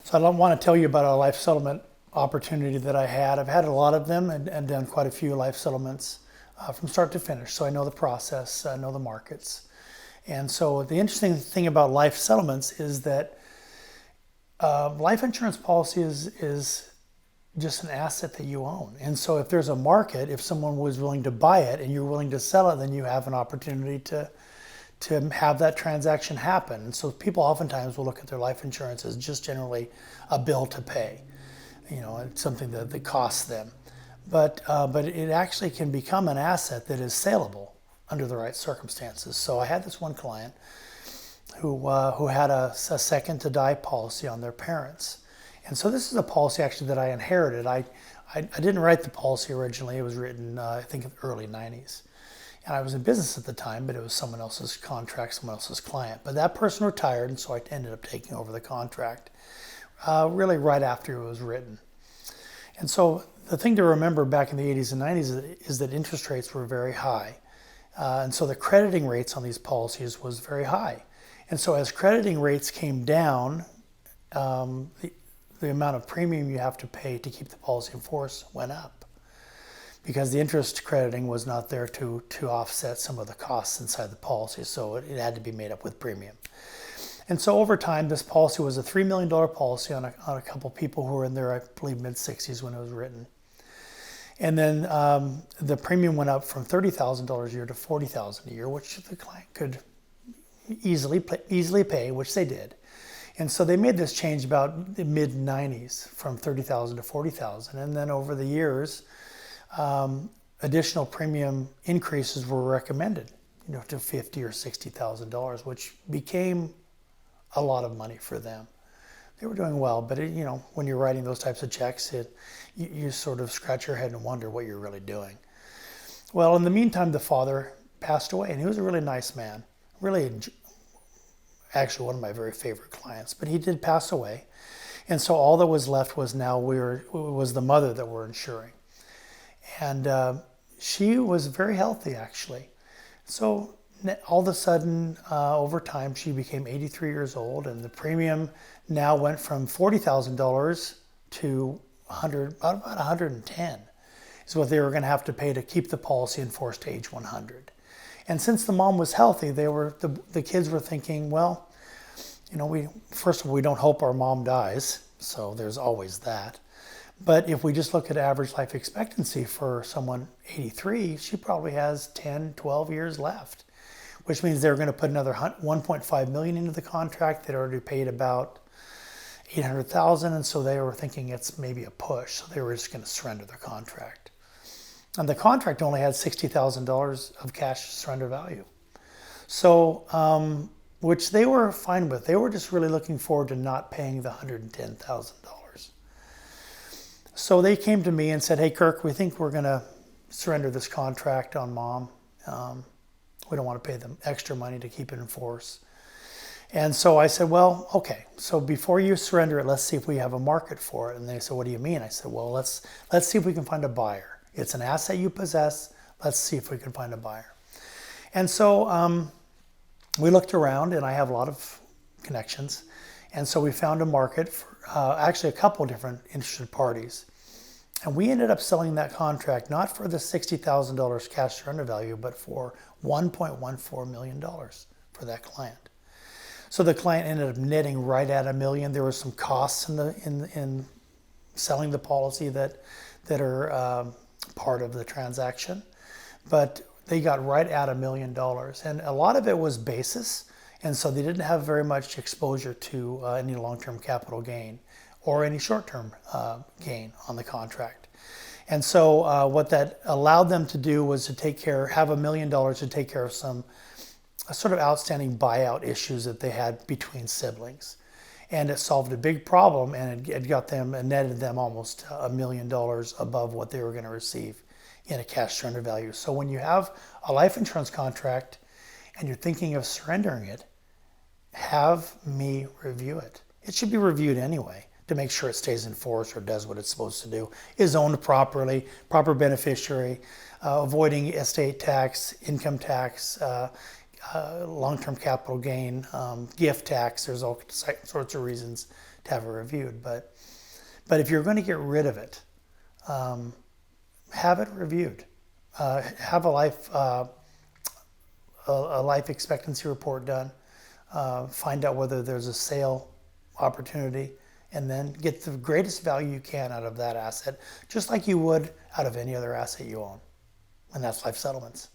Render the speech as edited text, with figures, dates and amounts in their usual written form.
So I want to tell you about a life settlement opportunity that I had. I've had a lot of them and done quite a few life settlements from start to finish. So I know the process, I know the markets. And so the interesting thing about life settlements is that life insurance policy is just an asset that you own. And so if there's a market, if someone was willing to buy it and you're willing to sell it, then you have an opportunity to have that transaction happen. And so people oftentimes will look at their life insurance as just generally a bill to pay. You know, it's something that costs them. But it actually can become an asset that is saleable under the right circumstances. So I had this one client who had a second to die policy on their parents. And so this is a policy actually that I inherited. I didn't write the policy originally. It was written, I think, in the early 90s. And I was in business at the time, but it was someone else's contract, someone else's client. But that person retired, and so I ended up taking over the contract really right after it was written. And so the thing to remember back in the 80s and 90s is that interest rates were very high. And so the crediting rates on these policies was very high. And so as crediting rates came down, the amount of premium you have to pay to keep the policy in force went up, because the interest crediting was not there to offset some of the costs inside the policy, so it had to be made up with premium. And so over time, this policy was a $3 million policy on a couple people who were in their, I believe, mid-60s when it was written. And then the premium went up from $30,000 a year to $40,000 a year, which the client could easily pay, which they did. And so they made this change about the mid-90s from $30,000 to $40,000. And then over the years, additional premium increases were recommended, you know, to $50,000 or $60,000, which became a lot of money for them. They were doing well, but you know, when you're writing those types of checks, you sort of scratch your head and wonder what you're really doing. Well, in the meantime, the father passed away, and he was a really nice man, really, actually one of my very favorite clients. But he did pass away, and so all that was left was was the mother that we're insuring. And she was very healthy, actually. So all of a sudden, over time, she became 83 years old, and the premium now went from $40,000 to about 110 is what they were going to have to pay to keep the policy in force to age 100. And since the mom was healthy, the kids were thinking, well, you know, first of all, we don't hope our mom dies, so there's always that. But if we just look at average life expectancy for someone 83, she probably has 10, 12 years left, which means they're going to put another $1.5 million into the contract. They'd already paid about $800,000, and so they were thinking it's maybe a push, so they were just going to surrender their contract. And the contract only had $60,000 of cash surrender value. So, which they were fine with. They were just really looking forward to not paying the $110,000. So they came to me and said, hey, Kirk, we think we're going to surrender this contract on mom. We don't want to pay them extra money to keep it in force. And so I said, well, okay, so before you surrender it, let's see if we have a market for it. And they said, what do you mean? I said, well, let's see if we can find a buyer. It's an asset you possess. Let's see if we can find a buyer. And so we looked around, and I have a lot of connections. And so we found a market for actually a couple of different interested parties. And we ended up selling that contract not for the $60,000 cash surrender value, but for $1.14 million for that client. So the client ended up netting right at $1 million. There were some costs in selling the policy that are part of the transaction, but they got right at $1 million. And a lot of it was basis, and so they didn't have very much exposure to any long-term capital gain or any short-term gain on the contract. And so what that allowed them to do was to have $1 million to take care of some sort of outstanding buyout issues that they had between siblings. And it solved a big problem, and it got them and netted them almost $1 million above what they were going to receive in a cash surrender value. So when you have a life insurance contract and you're thinking of surrendering it, have me review it. It should be reviewed anyway to make sure it stays in force or does what it's supposed to do, is owned properly, proper beneficiary, avoiding estate tax, income tax, long-term capital gain, gift tax. There's all sorts of reasons to have it reviewed. But if you're going to get rid of it, have it reviewed. Have a life expectancy report done. Find out whether there's a sale opportunity, and then get the greatest value you can out of that asset, just like you would out of any other asset you own. And that's life settlements.